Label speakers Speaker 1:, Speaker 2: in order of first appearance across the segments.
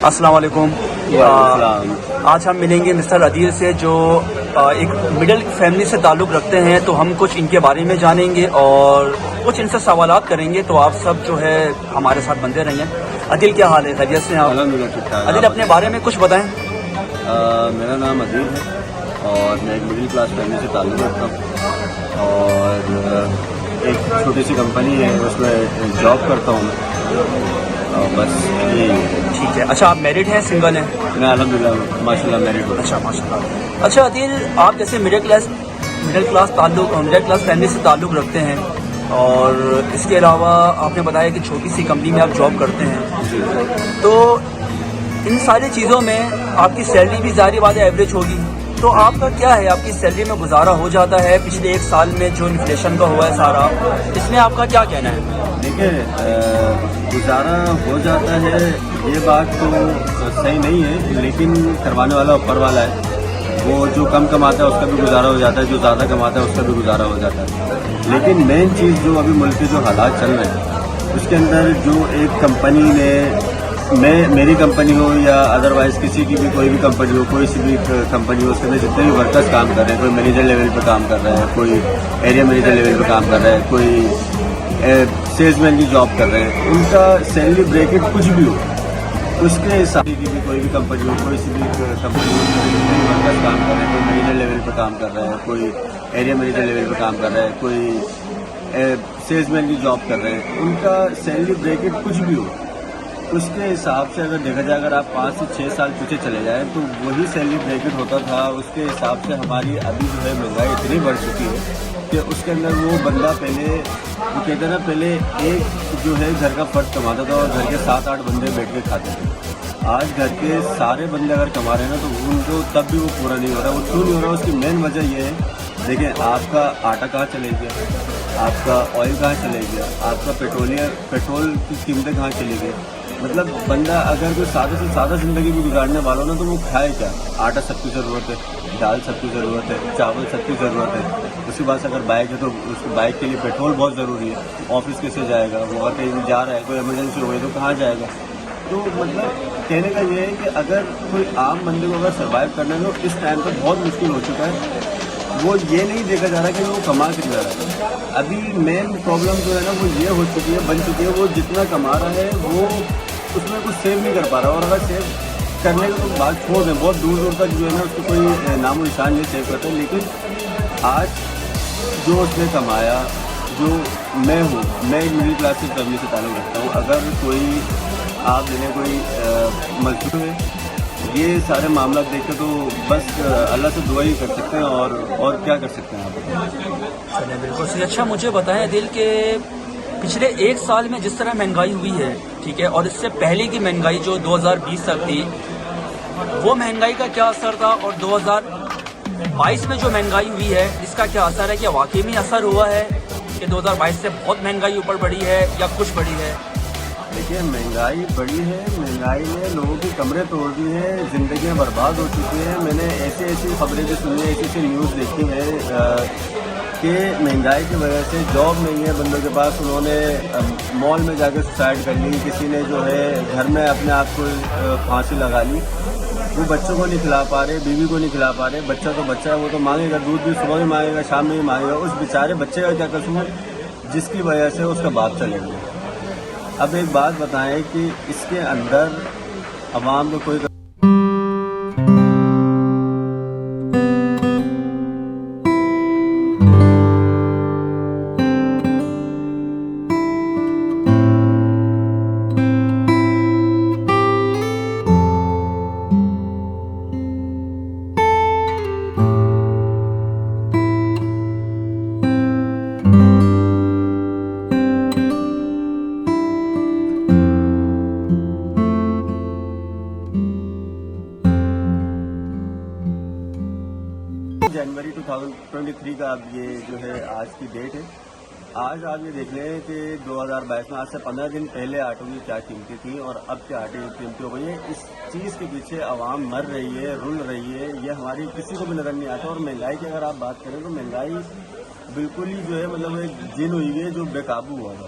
Speaker 1: السلام علیکم۔ آج ہم ملیں گے مسٹر عدیل سے جو ایک مڈل فیملی سے تعلق رکھتے ہیں، تو ہم کچھ ان کے بارے میں جانیں گے اور کچھ ان سے سوالات کریں گے، تو آپ سب جو ہے ہمارے ساتھ بنتے رہیں گے۔ عدیل کیا حال ہے؟ خیریت سے ہیں آپ؟ عدیل اپنے بارے میں کچھ بتائیں۔
Speaker 2: میرا نام عدیل ہے اور میں ایک مڈل کلاس فیملی سے تعلق رکھتا ہوں اور ایک چھوٹی سی کمپنی ہے اس میں جاب کرتا ہوں میں، بس یہی ہے۔
Speaker 1: ٹھیک ہے۔ اچھا، آپ میرڈ ہیں سنگل ہیں؟
Speaker 2: میں الحمدللہ ماشاء اللہ میرڈ ہوں۔
Speaker 1: اچھا، ماشاء اللہ۔ اچھا عدیل، آپ جیسے مڈل کلاس فیملی سے تعلق رکھتے ہیں اور اس کے علاوہ آپ نے بتایا کہ چھوٹی سی کمپنی میں آپ جاب کرتے ہیں، تو ان ساری چیزوں میں آپ کی سیلری بھی ظاہری بات ہے ایوریج ہوگی، تو آپ کا کیا ہے؟ آپ کی سیلری میں گزارا ہو جاتا ہے؟ پچھلے ایک سال میں جو انفلیشن کا ہوا ہے سارا، اس میں آپ کا کیا کہنا ہے؟
Speaker 2: دیکھیں، گزارا ہو جاتا ہے یہ بات تو صحیح نہیں ہے، لیکن کروانے والا اوپر والا ہے۔ وہ جو کم کماتا ہے اس کا بھی گزارا ہو جاتا ہے، جو زیادہ کماتا ہے اس کا بھی گزارا ہو جاتا ہے۔ لیکن مین چیز جو ابھی ملک کے جو حالات چل رہے ہیں اس کے اندر جو ایک کمپنی نے، میری کمپنی ہو یا ادروائز کسی کی بھی کوئی بھی کمپنی ہو، کوئی سی بھی کمپنی ہو، اس کے اندر جتنے بھی ورکرز کام کر رہے ہیں، کوئی مینیجر لیول پہ کام کر رہا ہے، کوئی ایریا مینیجر لیول پہ کام کر رہا ہے، کوئی سیلز مین کی جاب کر رہے ہیں، ان کا سیلری بریکٹ کچھ بھی ہو اس کے حساب کی بھی کوئی بھی کمپنی ہو، کوئی سی بھی کمپنی ہو، جتنے بھی ورکرز کام کر رہے ہیں، کوئی مینیجر لیول پہ کام کر رہا ہے، کوئی ایریا مینیجر لیول پہ کام کر رہا ہے، کوئی سیلز مین کی جاب کر رہے ہیں، ان کا سیلری بریکٹ کچھ بھی ہو اس کے حساب سے اگر دیکھا جائے، اگر آپ 5 سے 6 سال پیچھے چلے جائیں تو وہی سیلری بریکٹ ہوتا تھا۔ اس کے حساب سے ہماری ابھی جو ہے مہنگائی اتنی بڑھ چکی ہے کہ اس کے اندر وہ بندہ پہلے وہ کہتے ہیں نا، پہلے ایک جو ہے گھر کا فرد کماتا تھا اور گھر کے 7-8 بندے بیٹھ کے کھاتے تھے۔ آج گھر کے سارے بندے اگر کما رہے ہیں نا تو ان کو تب بھی وہ پورا نہیں ہو رہا۔ وہ کیوں نہیں ہو رہا؟ اس کی مین وجہ یہ ہے، دیکھیں آپ کا آٹا کہاں چلے گیا، آپ کا آئل کہاں چلے گیا، آپ کا پیٹرول کی قیمتیں کہاں چلی گئی۔ مطلب بندہ اگر کوئی سادہ سے سادہ زندگی بھی گزارنے والا ہو نا تو وہ کھائے کیا؟ آٹا سب کی ضرورت ہے، دال سب کی ضرورت ہے، چاول سب کی ضرورت ہے۔ اس کے بعد اگر بائک ہے تو اس بائک کے لیے پیٹرول بہت ضروری ہے۔ آفس کیسے جائے گا وہ؟ اگر کہیں جا رہا ہے، کوئی ایمرجنسی ہو گئی تو کہاں جائے گا؟ تو مطلب کہنے کا یہ ہے کہ اگر کوئی عام بندے کو اگر سروائیو کرنا ہے تو اس ٹائم پہ بہت مشکل ہو چکا ہے۔ وہ یہ نہیں دیکھا جا رہا کہ وہ کما کتنا رہا ہے۔ ابھی مین پرابلم جو ہے نا وہ یہ ہو چکی ہے، بن چکی ہے، وہ جتنا کما رہا ہے وہ اس میں کچھ سیو نہیں کر پا رہا، اور اگر سیو کرنے کا تو بات چھوڑ دیں، بہت دور دور تک جو ہے نا اس کو کوئی نام و نشان نہیں سیو کرتا۔ لیکن آج جو اس نے کمایا، جو میں ہوں، میں ایک مڈل کلاس کی فیملی سے تعلق رکھتا ہوں، اگر کوئی آپ جنہیں کوئی مزدور ہے، یہ سارے معاملات دیکھ کے تو بس اللہ سے دعا ہی کر سکتے ہیں، اور کیا کر سکتے ہیں آپ؟
Speaker 1: چلیں، بالکل صحیح۔ اچھا مجھے بتائیں عدیل کہ پچھلے ایک سال میں جس طرح مہنگائی ہوئی ہے، ٹھیک ہے، اور اس سے پہلے کی مہنگائی جو 2020 تک تھی، وہ مہنگائی کا کیا اثر تھا، اور 2022 میں جو مہنگائی ہوئی ہے اس کا کیا اثر ہے؟ کیا واقعی میں اثر ہوا ہے کہ 2022 سے بہت مہنگائی اوپر بڑھی ہے یا کچھ بڑھی ہے؟
Speaker 2: دیکھیے، مہنگائی بڑی ہے، مہنگائی نے لوگوں کی کمریں توڑ دی ہیں، زندگیاں برباد ہو چکی ہیں۔ میں نے ایسی خبریں بھی سنی ہیں، ایسی نیوز دیکھی ہے کہ مہنگائی کی وجہ سے جاب نہیں ہے بندوں کے پاس، انہوں نے مال میں جا کے سوسائڈ کر لی، کسی نے جو ہے گھر میں اپنے آپ کو پھانسی لگا لی۔ وہ بچوں کو نہیں کھلا پا رہے، بیوی کو نہیں کھلا پا رہے۔ بچہ تو بچہ ہے، وہ تو مانگے گا، دودھ بھی صبح بھی مانگے گا، شام میں بھی مانگے گا۔ اس بیچارے بچے کا کیا قصور جس کی وجہ سے اس کا باپ چلے گیا؟ اب ایک بات بتائیں کہ اس کے اندر عوام کو کوئی جنوری 2023 کا اب یہ جو ہے آج کی ڈیٹ ہے۔ آج آپ یہ دیکھ لیں کہ 2022 میں آج سے 15 دن پہلے آٹو کی کیا قیمتیں تھیں اور اب کیا آٹو کی قیمتیں ہو گئی ہیں۔ اس چیز کے پیچھے عوام مر رہی ہے، رل رہی ہے، یہ ہماری کسی کو بھی نظر نہیں آتا۔ اور مہنگائی کی اگر آپ بات کریں تو مہنگائی بالکل ہی جو ہے مطلب ایک جن ہوئی ہے جو بے قابو ہوا ہے۔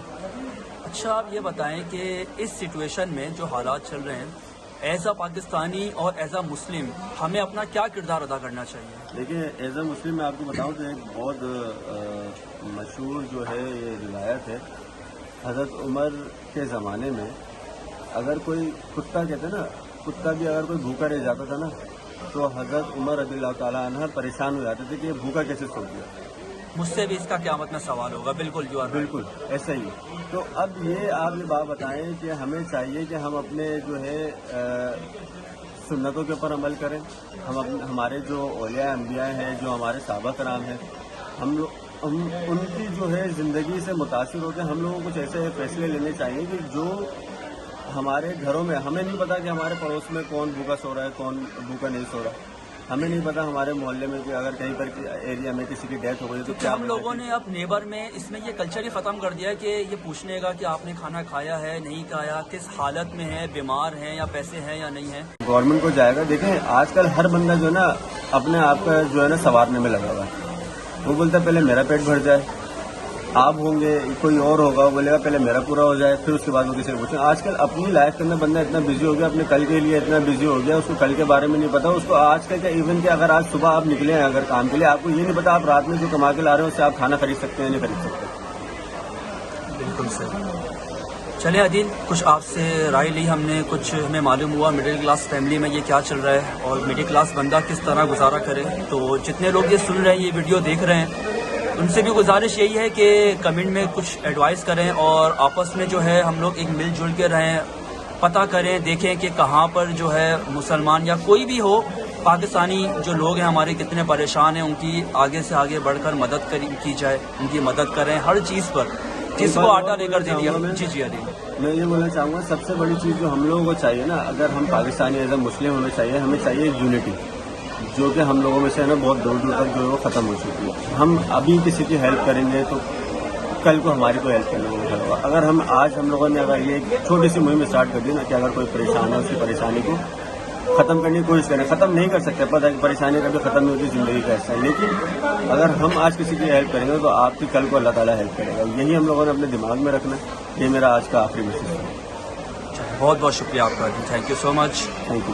Speaker 1: اچھا آپ یہ بتائیں کہ اس سچویشن میں جو حالات چل رہے ہیں ایز اے پاکستانی اور ایز اے مسلم ہمیں اپنا کیا کردار ادا کرنا چاہیے؟
Speaker 2: دیکھیں ایز اے مسلم میں آپ کو بتاؤں تو ایک بہت مشہور جو ہے یہ روایت ہے، حضرت عمر کے زمانے میں اگر کوئی کتا کہتے ہیں نا، کتا بھی اگر کوئی بھوکا رہ جاتا تھا نا تو حضرت عمر رضی اللہ تعالیٰ عنہ پریشان ہو جاتے تھے کہ یہ بھوکا کیسے سو گیا.
Speaker 1: مجھ سے بھی اس کا قیامت میں سوال ہوگا. بالکل جو
Speaker 2: بالکل ایسا ہی. تو اب آپ یہ بات بتائیں کہ ہمیں چاہیے کہ ہم اپنے جو ہے سنتوں کے اوپر عمل کریں. ہمارے جو اولیاء انبیاء ہیں، جو ہمارے صحابہ کرام ہیں، ہم ان کی جو ہے زندگی سے متاثر ہو کے ہم لوگوں کو کچھ ایسے فیصلے لینے چاہیے کہ جو ہمارے گھروں میں ہمیں نہیں پتا کہ ہمارے پڑوس میں کون بھوکا سو رہا ہے، کون بھوکا نہیں سو رہا. ہمیں نہیں پتا ہمارے محلے میں کہ اگر کہیں پر ایریا میں کسی کی ڈیتھ ہو گئی تو کیا
Speaker 1: ہم لوگوں نے اب نیبر میں اس میں یہ کلچر ہی ختم کر دیا ہے کہ یہ پوچھنے کا کہ آپ نے کھانا کھایا ہے نہیں کھایا، کس حالت میں ہے، بیمار ہیں یا پیسے ہیں یا نہیں ہیں.
Speaker 2: گورنمنٹ کو جائے گا. دیکھیں آج کل ہر بندہ جو ہے نا اپنے آپ کا جو ہے نا سنوارنے میں لگا ہوا ہے. وہ بولتا ہے پہلے میرا پیٹ بھر جائے، آپ ہوں گے کوئی اور ہوگا وہ بولے گا پہلے میرا پورا ہو جائے پھر اس کے بعد وہ کسی کو پوچھیں. آج کل اپنی لائف کے اندر بندہ اتنا بزی ہو گیا، اپنے کل کے لیے اتنا بزی ہو گیا، اس کو کل کے بارے میں نہیں پتا. اس کو آج کل کا ایون کہ اگر آج صبح آپ نکلے ہیں اگر کام کے لیے، آپ کو یہ نہیں پتا آپ رات میں جو کما کے لا رہے ہیں اس سے آپ کھانا خرید سکتے ہیں نہیں خرید سکتے.
Speaker 1: بالکل صحیح. چلیں عادل، کچھ آپ سے رائے لی ہم نے، کچھ ہمیں معلوم ہوا مڈل کلاس فیملی میں یہ کیا چل رہا ہے اور مڈل کلاس بندہ کس طرح گزارا کرے. تو جتنے لوگ یہ سن رہے ہیں، یہ ویڈیو دیکھ رہے ہیں، ان سے بھی گزارش یہی ہے کہ کمنٹ میں کچھ ایڈوائز کریں اور آپس میں جو ہے ہم لوگ ایک مل جل کے رہیں، پتہ کریں، دیکھیں کہ کہاں پر جو ہے مسلمان یا کوئی بھی ہو پاکستانی جو لوگ ہیں ہمارے کتنے پریشان ہیں، ان کی آگے سے آگے بڑھ کر مدد کی جائے، ان کی مدد کریں ہر چیز پر. جس کو آٹا لے کر دے دیا. جی عادل،
Speaker 2: میں یہ بولنا چاہوں گا سب سے بڑی چیز جو ہم لوگوں کو چاہیے نا، اگر ہم پاکستانی ایز اے مسلم ہمیں چاہیے یونٹی، جو کہ ہم لوگوں میں سے ہے نا بہت دور دور تک جو ہے وہ ختم ہو چکی ہے. ہم ابھی کسی کی ہیلپ کریں گے تو کل کو ہماری کوئی ہیلپ کرنے کو ہوگا. اگر ہم لوگوں نے اگر یہ ایک چھوٹی سی مہم اسٹارٹ کر دی نا کہ اگر کوئی پریشان ہے اس کی پریشانی کو ختم کرنے کی کوشش کریں. ختم نہیں کر سکتے، پتہ ہے کہ پریشانی کبھی ختم نہیں ہوتی، زندگی کا حصہ ہے، لیکن اگر ہم آج کسی کی ہیلپ کریں گے تو آپ کی کل کو اللہ تعالیٰ ہیلپ کرے گا. یہی ہم لوگوں نے اپنے دماغ میں رکھنا. یہ میرا آج کا آخری میسج ہے.
Speaker 1: بہت بہت شکریہ آپ کا. Thank you so much.
Speaker 2: Thank you.